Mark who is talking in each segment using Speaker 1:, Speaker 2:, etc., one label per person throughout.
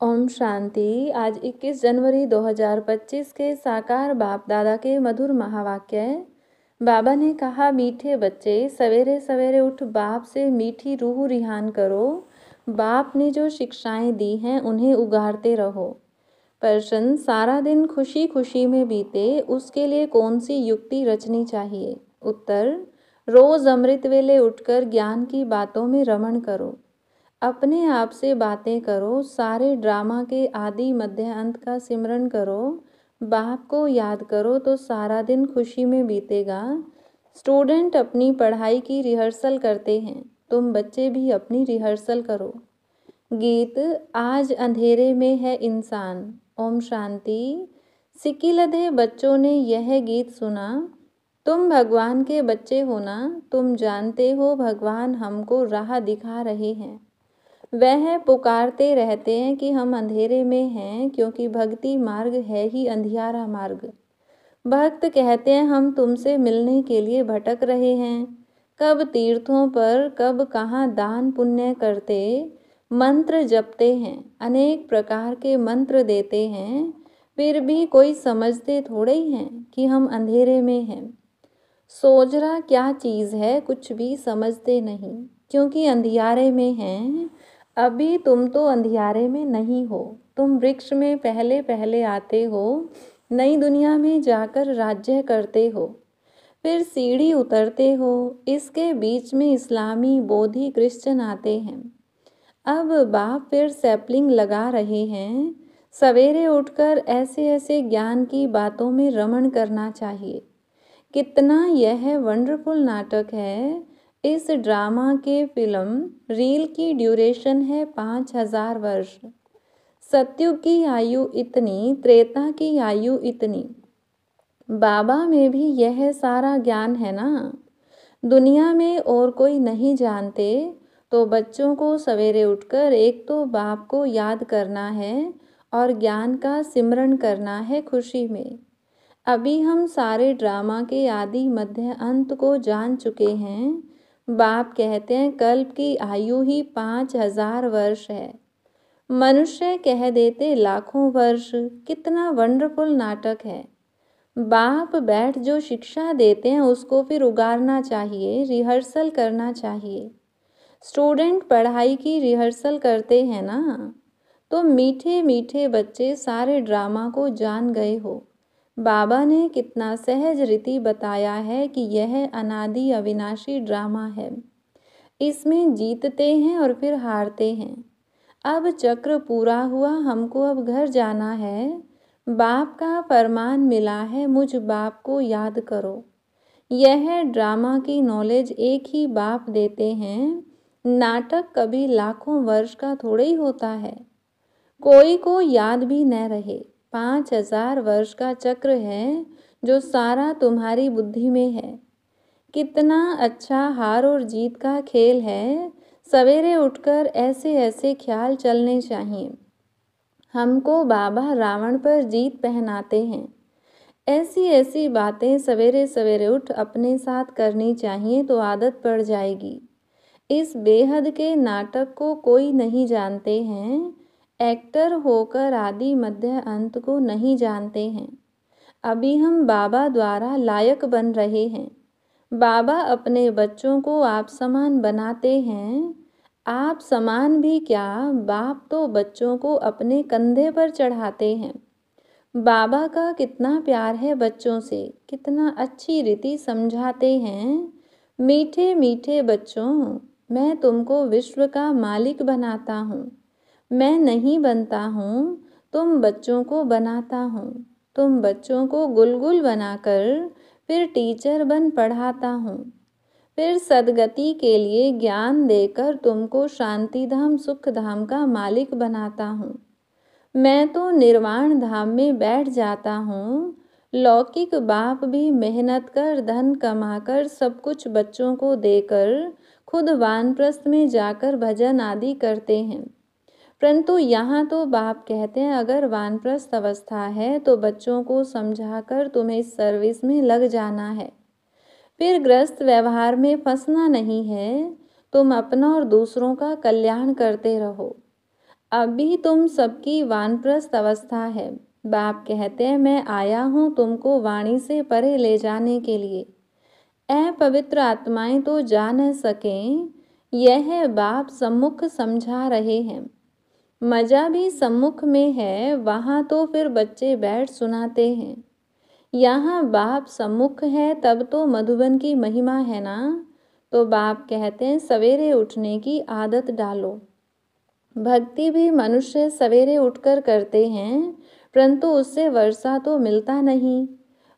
Speaker 1: ओम शांति। आज 21 जनवरी 2025 के साकार बाप दादा के मधुर महावाक्य है। बाबा ने कहा, मीठे बच्चे सवेरे सवेरे उठ बाप से मीठी रूह रिहान करो। बाप ने जो शिक्षाएं दी हैं उन्हें उगारते रहो। प्रश्न, सारा दिन खुशी खुशी में बीते उसके लिए कौन सी युक्ति रचनी चाहिए? उत्तर, रोज अमृत वेले उठकर ज्ञान की बातों में रमण करो। अपने आप से बातें करो। सारे ड्रामा के आदि मध्य अंत का सिमरन करो। बाप को याद करो तो सारा दिन खुशी में बीतेगा। स्टूडेंट अपनी पढ़ाई की रिहर्सल करते हैं, तुम बच्चे भी अपनी रिहर्सल करो। गीत, आज अंधेरे में है इंसान। ओम शांति। सिकिलधे बच्चों ने यह गीत सुना। तुम भगवान के बच्चे हो ना, तुम जानते हो भगवान हमको राह दिखा रहे हैं। वह पुकारते रहते हैं कि हम अंधेरे में हैं, क्योंकि भक्ति मार्ग है ही अंधियारा मार्ग। भक्त कहते हैं हम तुमसे मिलने के लिए भटक रहे हैं। कब तीर्थों पर, कब कहाँ दान पुण्य करते, मंत्र जपते हैं, अनेक प्रकार के मंत्र देते हैं, फिर भी कोई समझते थोड़े ही हैं कि हम अंधेरे में हैं। सोजरा क्या चीज़ है कुछ भी समझते नहीं, क्योंकि अंधियारे में हैं। अभी तुम तो अंधियारे में नहीं हो, तुम वृक्ष में पहले पहले आते हो, नई दुनिया में जाकर राज्य करते हो, फिर सीढ़ी उतरते हो। इसके बीच में इस्लामी, बोधी, क्रिश्चियन आते हैं। अब बाप फिर सैपलिंग लगा रहे हैं। सवेरे उठकर ऐसे ऐसे ज्ञान की बातों में रमण करना चाहिए। कितना यह वंडरफुल नाटक है। इस ड्रामा के फिल्म रील की ड्यूरेशन है 5000 वर्ष। सत्युग की आयु इतनी, त्रेता की आयु इतनी। बाबा में भी यह सारा ज्ञान है ना। दुनिया में और कोई नहीं जानते। तो बच्चों को सवेरे उठकर एक तो बाप को याद करना है और ज्ञान का सिमरन करना है खुशी में। अभी हम सारे ड्रामा के आदि मध्य अंत को जान चुके हैं। बाप कहते हैं कल्प की आयु ही 5000 वर्ष है। मनुष्य कह देते लाखों वर्ष। कितना वंडरफुल नाटक है। बाप बैठ जो शिक्षा देते हैं उसको फिर उगारना चाहिए, रिहर्सल करना चाहिए। स्टूडेंट पढ़ाई की रिहर्सल करते हैं ना। तो मीठे मीठे बच्चे सारे ड्रामा को जान गए हो। बाबा ने कितना सहज रीति बताया है कि यह अनादि अविनाशी ड्रामा है। इसमें जीतते हैं और फिर हारते हैं। अब चक्र पूरा हुआ, हमको अब घर जाना है। बाप का फरमान मिला है, मुझ बाप को याद करो। यह ड्रामा की नॉलेज एक ही बाप देते हैं। नाटक कभी लाखों वर्ष का थोड़े ही होता है। कोई को याद भी न रहे। 5000 वर्ष का चक्र है जो सारा तुम्हारी बुद्धि में है। कितना अच्छा हार और जीत का खेल है। सवेरे उठकर ऐसे ऐसे ख्याल चलने चाहिए। हमको बाबा रावण पर जीत पहनाते हैं। ऐसी ऐसी बातें सवेरे सवेरे उठ अपने साथ करनी चाहिए तो आदत पड़ जाएगी। इस बेहद के नाटक को कोई नहीं जानते हैं। एक्टर होकर आदि मध्य अंत को नहीं जानते हैं। अभी हम बाबा द्वारा लायक बन रहे हैं। बाबा अपने बच्चों को आप समान बनाते हैं। आप समान भी क्या, बाप तो बच्चों को अपने कंधे पर चढ़ाते हैं। बाबा का कितना प्यार है बच्चों से, कितना अच्छी रीति समझाते हैं। मीठे मीठे बच्चों, मैं तुमको विश्व का मालिक बनाता हूँ। मैं नहीं बनता हूँ, तुम बच्चों को बनाता हूँ। तुम बच्चों को गुलगुल बनाकर फिर टीचर बन पढ़ाता हूँ। फिर सदगति के लिए ज्ञान देकर तुमको शांति धाम, सुख धाम का मालिक बनाता हूँ। मैं तो निर्वाण धाम में बैठ जाता हूँ। लौकिक बाप भी मेहनत कर, धन कमाकर, सब कुछ बच्चों को देकर खुद वानप्रस्थ में जाकर भजन आदि करते हैं। परंतु यहाँ तो बाप कहते हैं अगर वानप्रस्थ अवस्था है तो बच्चों को समझाकर तुम्हें इस सर्विस में लग जाना है। फिर ग्रस्त व्यवहार में फंसना नहीं है। तुम अपना और दूसरों का कल्याण करते रहो। अभी तुम सबकी वानप्रस्थ अवस्था है। बाप कहते हैं मैं आया हूँ तुमको वाणी से परे ले जाने के लिए। अपवित्र आत्माएं तो जा न सकें, यह बाप सम्मुख समझा रहे हैं। मजा भी सम्मुख में है, वहाँ तो फिर बच्चे बैठ सुनाते हैं। यहाँ बाप सम्मुख है तब तो मधुबन की महिमा है ना। तो बाप कहते हैं सवेरे उठने की आदत डालो। भक्ति भी मनुष्य सवेरे उठकर करते हैं, परंतु उससे वर्षा तो मिलता नहीं।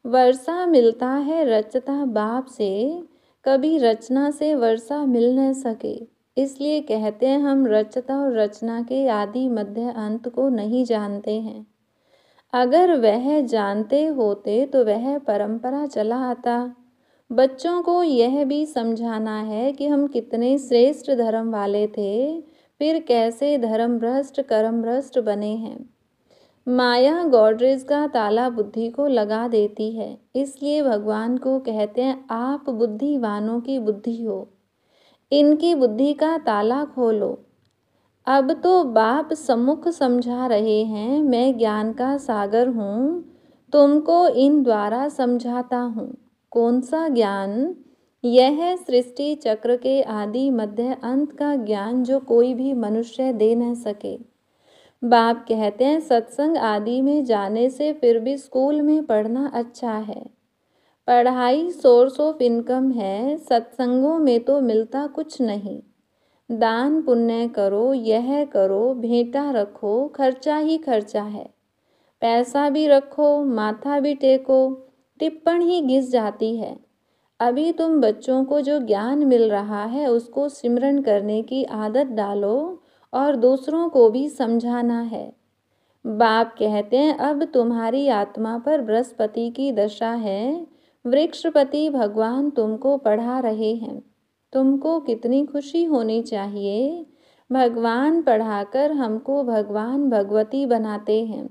Speaker 1: वर्षा मिलता है रचता बाप से, कभी रचना से वर्षा मिल न सके। इसलिए कहते हैं हम रचता और रचना के आदि मध्य अंत को नहीं जानते हैं। अगर वह जानते होते तो वह परंपरा चला आता। बच्चों को यह भी समझाना है कि हम कितने श्रेष्ठ धर्म वाले थे, फिर कैसे धर्म भ्रष्ट कर्म भ्रष्ट बने हैं। माया गॉडरेज का ताला बुद्धि को लगा देती है, इसलिए भगवान को कहते हैं आप बुद्धिवानों की बुद्धि हो, इनकी बुद्धि का ताला खोलो। अब तो बाप सम्मुख समझा रहे हैं मैं ज्ञान का सागर हूँ, तुमको इन द्वारा समझाता हूँ। कौन सा ज्ञान? यह सृष्टि चक्र के आदि मध्य अंत का ज्ञान जो कोई भी मनुष्य दे न सके। बाप कहते हैं सत्संग आदि में जाने से फिर भी स्कूल में पढ़ना अच्छा है। पढ़ाई सोर्स ऑफ इनकम है, सत्संगों में तो मिलता कुछ नहीं। दान पुण्य करो, यह करो, भेंटा रखो, खर्चा ही खर्चा है। पैसा भी रखो, माथा भी टेको, टिप्पण ही घिस जाती है। अभी तुम बच्चों को जो ज्ञान मिल रहा है उसको सिमरन करने की आदत डालो और दूसरों को भी समझाना है। बाप कहते हैं अब तुम्हारी आत्मा पर बृहस्पति की दशा है, वृक्षपति भगवान तुमको पढ़ा रहे हैं। तुमको कितनी खुशी होनी चाहिए, भगवान पढ़ाकर हमको भगवान भगवती बनाते हैं।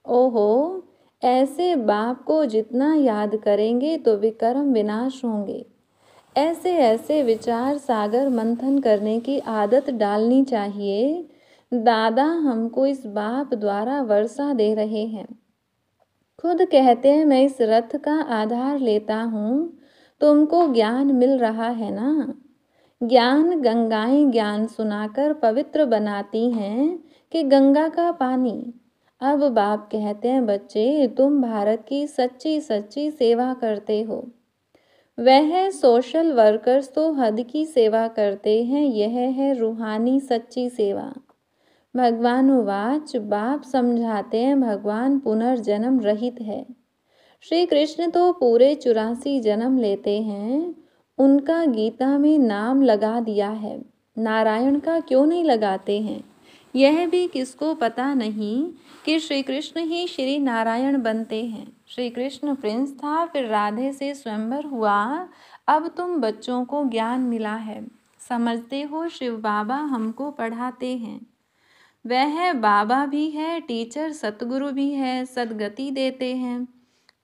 Speaker 1: ओहो, ऐसे बाप को जितना याद करेंगे तो विकर्म विनाश होंगे। ऐसे ऐसे विचार सागर मंथन करने की आदत डालनी चाहिए। दादा हमको इस बाप द्वारा वर्षा दे रहे हैं। खुद कहते हैं मैं इस रथ का आधार लेता हूँ, तुमको ज्ञान मिल रहा है ना। ज्ञान गंगाएं ज्ञान सुनाकर पवित्र बनाती हैं कि गंगा का पानी। अब बाप कहते हैं बच्चे तुम भारत की सच्ची सच्ची सेवा करते हो। वह सोशल वर्कर्स तो हद की सेवा करते हैं, यह है रूहानी सच्ची सेवा। भगवान उवाच बाप समझाते हैं भगवान पुनर्जन्म रहित है। श्री कृष्ण तो पूरे 84 जन्म लेते हैं, उनका गीता में नाम लगा दिया है, नारायण का क्यों नहीं लगाते हैं? यह भी किसको पता नहीं कि श्री कृष्ण ही श्री नारायण बनते हैं। श्री कृष्ण प्रिंस था, फिर राधे से स्वयंवर हुआ। अब तुम बच्चों को ज्ञान मिला है, समझते हो शिव बाबा हमको पढ़ाते हैं। वह बाबा भी है, टीचर सतगुरु भी है, सदगति देते हैं।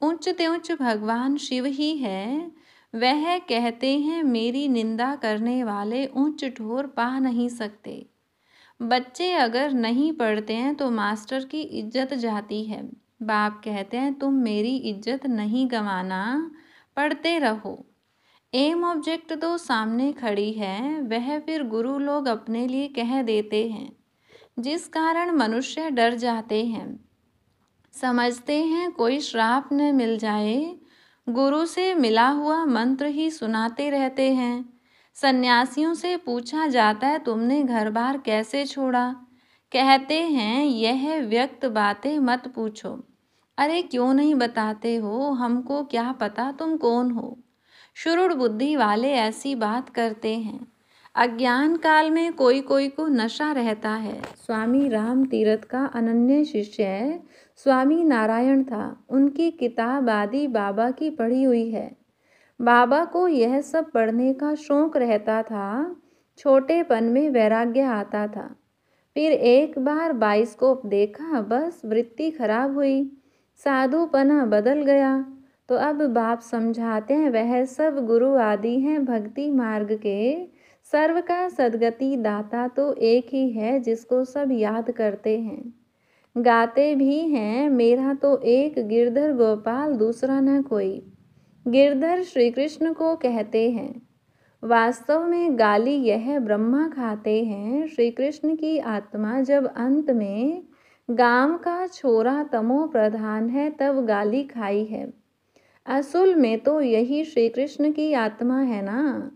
Speaker 1: उच्च ते उच्च भगवान शिव ही है। वह कहते हैं मेरी निंदा करने वाले ऊंच ठोर पा नहीं सकते। बच्चे अगर नहीं पढ़ते हैं तो मास्टर की इज्जत जाती है। बाप कहते हैं तुम मेरी इज्जत नहीं गंवाना, पढ़ते रहो। एम ऑब्जेक्ट तो सामने खड़ी है, वह फिर गुरु लोग अपने लिए कह देते हैं, जिस कारण मनुष्य डर जाते हैं। समझते हैं कोई श्राप न मिल जाए, गुरु से मिला हुआ मंत्र ही सुनाते रहते हैं। सन्यासियों से पूछा जाता है तुमने घर बार कैसे छोड़ा, कहते हैं यह व्यक्त बातें मत पूछो। अरे क्यों नहीं बताते हो, हमको क्या पता तुम कौन हो। शुरुड़ बुद्धि वाले ऐसी बात करते हैं। अज्ञान काल में कोई कोई को नशा रहता है। स्वामी राम तीरथ का अनन्य शिष्य स्वामी नारायण था, उनकी किताब आदि बाबा की पढ़ी हुई है। बाबा को यह सब पढ़ने का शौक रहता था, छोटेपन में वैराग्य आता था। फिर एक बार बाइस्कोप देखा, बस वृत्ति खराब हुई, साधुपना बदल गया। तो अब बाप समझाते हैं वह सब गुरु आदि हैं भक्ति मार्ग के, सर्व का सद्गति दाता तो एक ही है जिसको सब याद करते हैं। गाते भी हैं मेरा तो एक गिरधर गोपाल दूसरा न कोई। गिरधर श्री कृष्ण को कहते हैं। वास्तव में गाली यह ब्रह्मा खाते हैं। श्री कृष्ण की आत्मा जब अंत में गांव का छोरा तमो प्रधान है तब गाली खाई है। असल में तो यही श्री कृष्ण की आत्मा है ना।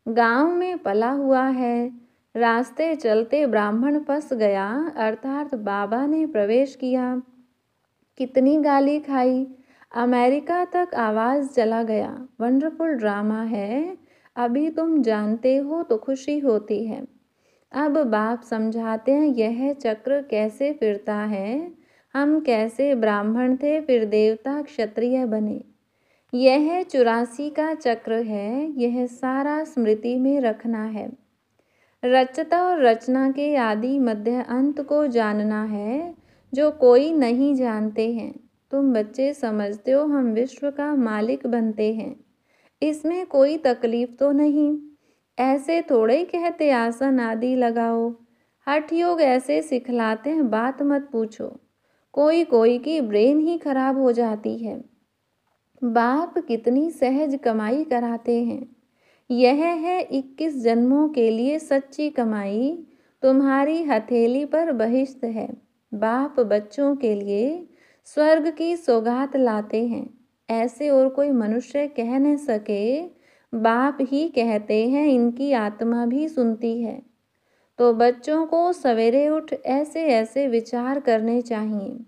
Speaker 1: गांव में पला हुआ है। रास्ते चलते ब्राह्मण फंस गया अर्थात बाबा ने प्रवेश किया। कितनी गाली खाई। अमेरिका तक आवाज़ चला गया। वंडरफुल ड्रामा है। अभी तुम जानते हो तो खुशी होती है। अब बाप समझाते हैं यह चक्र कैसे फिरता है। हम कैसे ब्राह्मण थे फिर देवता क्षत्रिय बने। यह 84 का चक्र है। यह सारा स्मृति में रखना है। रचता और रचना के आदि मध्य अंत को जानना है जो कोई नहीं जानते हैं। तुम बच्चे समझते हो हम विश्व का मालिक बनते हैं। इसमें कोई तकलीफ तो नहीं। ऐसे थोड़े ही कहते आसन आदि लगाओ। हठ योग ऐसे सिखलाते हैं बात मत पूछो। कोई कोई की ब्रेन ही खराब हो जाती है। बाप कितनी सहज कमाई कराते हैं। यह है 21 जन्मों के लिए सच्ची कमाई। तुम्हारी हथेली पर बहिश्त है। बाप बच्चों के लिए स्वर्ग की सौगात लाते हैं। ऐसे और कोई मनुष्य कह न सके। बाप ही कहते हैं इनकी आत्मा भी सुनती है। तो बच्चों को सवेरे उठ ऐसे ऐसे विचार करने चाहिए।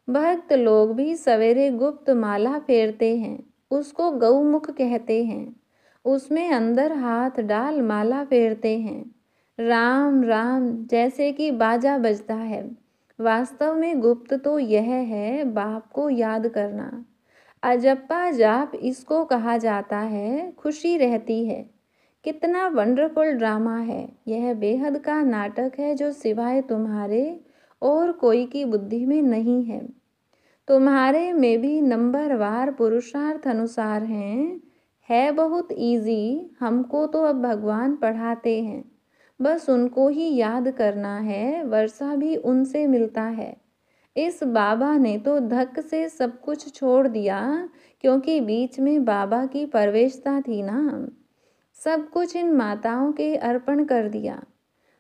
Speaker 1: भक्त लोग भी सवेरे गुप्त माला फेरते हैं। उसको गौमुख कहते हैं। उसमें अंदर हाथ डाल माला फेरते हैं। राम राम जैसे कि बाजा बजता है। वास्तव में गुप्त तो यह है बाप को याद करना। अजप्पा जाप इसको कहा जाता है। खुशी रहती है। कितना वंडरफुल ड्रामा है। यह बेहद का नाटक है जो सिवाय तुम्हारे और कोई की बुद्धि में नहीं है। तुम्हारे में भी नंबरवार पुरुषार्थ अनुसार हैं। है बहुत इजी। हमको तो अब भगवान पढ़ाते हैं। बस उनको ही याद करना है। वर्षा भी उनसे मिलता है। इस बाबा ने तो धक से सब कुछ छोड़ दिया क्योंकि बीच में बाबा की प्रवेशता थी ना। सब कुछ इन माताओं के अर्पण कर दिया।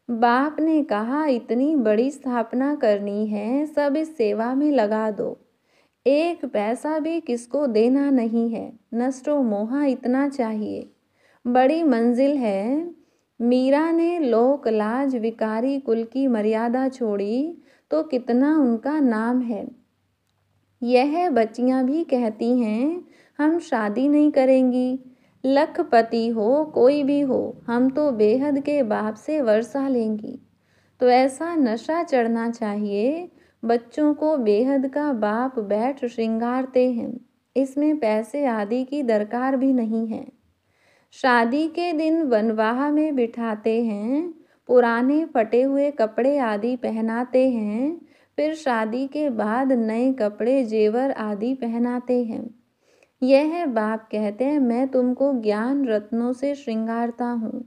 Speaker 1: बाप ने कहा इतनी बड़ी स्थापना करनी है सब इस सेवा में लगा दो। एक पैसा भी किसको देना नहीं है। नष्टो मोहा इतना चाहिए। बड़ी मंजिल है। मीरा ने लोक लाज विकारी कुल की मर्यादा छोड़ी तो कितना उनका नाम है। यह बच्चियां भी कहती हैं हम शादी नहीं करेंगी। लखपति हो कोई भी हो हम तो बेहद के बाप से वर्षा लेंगी। तो ऐसा नशा चढ़ना चाहिए। बच्चों को बेहद का बाप बैठ श्रृंगारते हैं। इसमें पैसे आदि की दरकार भी नहीं है। शादी के दिन वनवाह में बिठाते हैं। पुराने फटे हुए कपड़े आदि पहनाते हैं। फिर शादी के बाद नए कपड़े जेवर आदि पहनाते हैं। यह बाप कहते हैं मैं तुमको ज्ञान रत्नों से श्रृंगारता हूँ।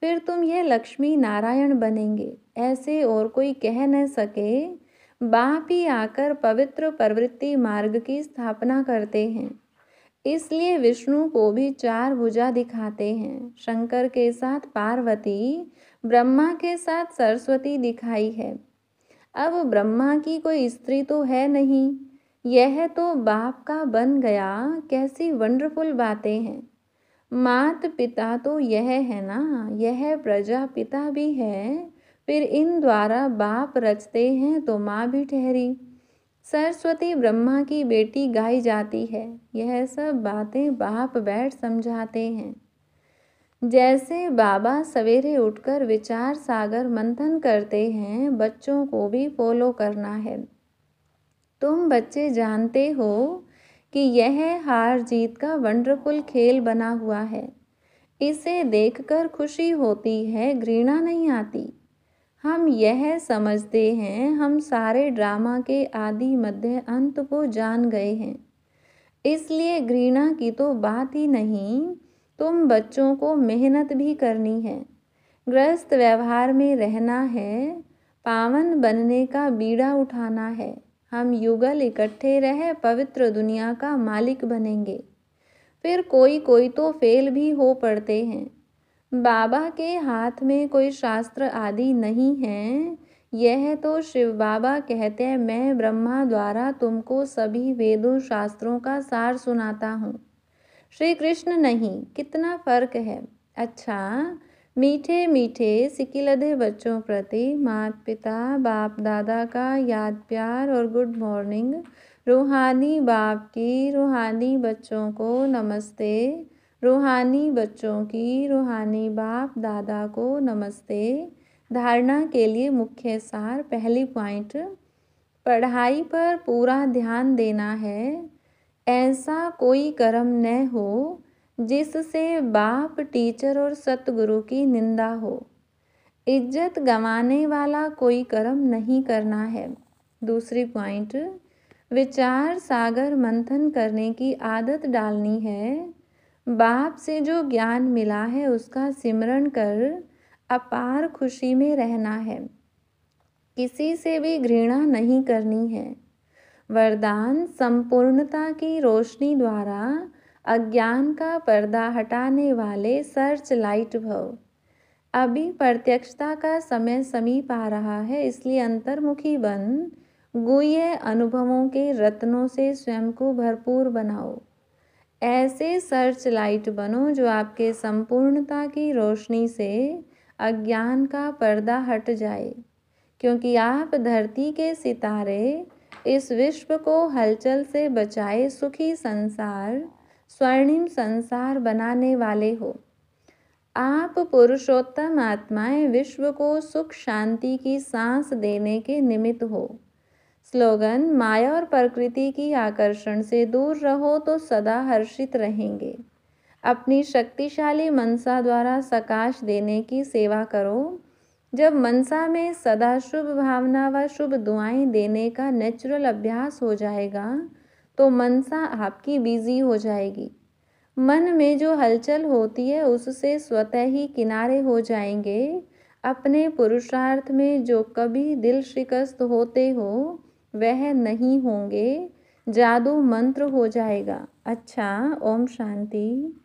Speaker 1: फिर तुम ये लक्ष्मी नारायण बनेंगे। ऐसे और कोई कह न सके। बाप ही आकर पवित्र प्रवृत्ति मार्ग की स्थापना करते हैं। इसलिए विष्णु को भी 4 भुजा दिखाते हैं। शंकर के साथ पार्वती, ब्रह्मा के साथ सरस्वती दिखाई है। अब ब्रह्मा की कोई स्त्री तो है नहीं। यह तो बाप का बन गया। कैसी वंडरफुल बातें हैं। मात पिता तो यह है ना। यह प्रजापिता भी है। फिर इन द्वारा बाप रचते हैं तो माँ भी ठहरी। सरस्वती ब्रह्मा की बेटी गाई जाती है। यह सब बातें बाप बैठ समझाते हैं। जैसे बाबा सवेरे उठकर विचार सागर मंथन करते हैं बच्चों को भी फॉलो करना है। तुम बच्चे जानते हो कि यह हार जीत का वंडरफुल खेल बना हुआ है। इसे देखकर खुशी होती है घृणा नहीं आती। हम यह समझते हैं हम सारे ड्रामा के आदि मध्य अंत को जान गए हैं। इसलिए घृणा की तो बात ही नहीं। तुम बच्चों को मेहनत भी करनी है। ग्रस्त व्यवहार में रहना है, पावन बनने का बीड़ा उठाना है। हम युगल इकट्ठे रह पवित्र दुनिया का मालिक बनेंगे। फिर कोई कोई तो फेल भी हो पड़ते हैं। बाबा के हाथ में कोई शास्त्र आदि नहीं है। यह तो शिव बाबा कहते हैं, मैं ब्रह्मा द्वारा तुमको सभी वेदों शास्त्रों का सार सुनाता हूँ। श्री कृष्ण नहीं, कितना फर्क है। अच्छा, मीठे मीठे सिकिलधे बच्चों प्रति माता पिता बाप दादा का याद प्यार और गुड मॉर्निंग। रूहानी बाप की रूहानी बच्चों को नमस्ते। रूहानी बच्चों की रूहानी बाप दादा को नमस्ते। धारणा के लिए मुख्य सार। पहली पॉइंट, पढ़ाई पर पूरा ध्यान देना है। ऐसा कोई कर्म न हो जिससे बाप, टीचर और सतगुरु की निंदा हो। इज्जत गंवाने वाला कोई कर्म नहीं करना है। दूसरी पॉइंट, विचार सागर मंथन करने की आदत डालनी है। बाप से जो ज्ञान मिला है उसका सिमरण कर अपार खुशी में रहना है। किसी से भी घृणा नहीं करनी है। वरदान, संपूर्णता की रोशनी द्वारा अज्ञान का पर्दा हटाने वाले सर्च लाइट भव। अभी प्रत्यक्षता का समय समीप आ रहा है, इसलिए अंतर्मुखी बन गुह्य अनुभवों के रत्नों से स्वयं को भरपूर बनाओ। ऐसे सर्च लाइट बनो जो आपके संपूर्णता की रोशनी से अज्ञान का पर्दा हट जाए, क्योंकि आप धरती के सितारे इस विश्व को हलचल से बचाए सुखी संसार, स्वर्णिम संसार बनाने वाले हो। आप पुरुषोत्तम आत्माएं विश्व को सुख शांति की सांस देने के निमित्त हो। स्लोगन, माया और प्रकृति की आकर्षण से दूर रहो तो सदा हर्षित रहेंगे। अपनी शक्तिशाली मनसा द्वारा सकाश देने की सेवा करो। जब मनसा में सदा शुभ भावना व शुभ दुआएं देने का नेचुरल अभ्यास हो जाएगा तो मनसा आपकी बिजी हो जाएगी। मन में जो हलचल होती है उससे स्वतः ही किनारे हो जाएंगे। अपने पुरुषार्थ में जो कभी दिल शिकस्त होते हो वह नहीं होंगे। जादू मंत्र हो जाएगा। अच्छा, ओम शांति।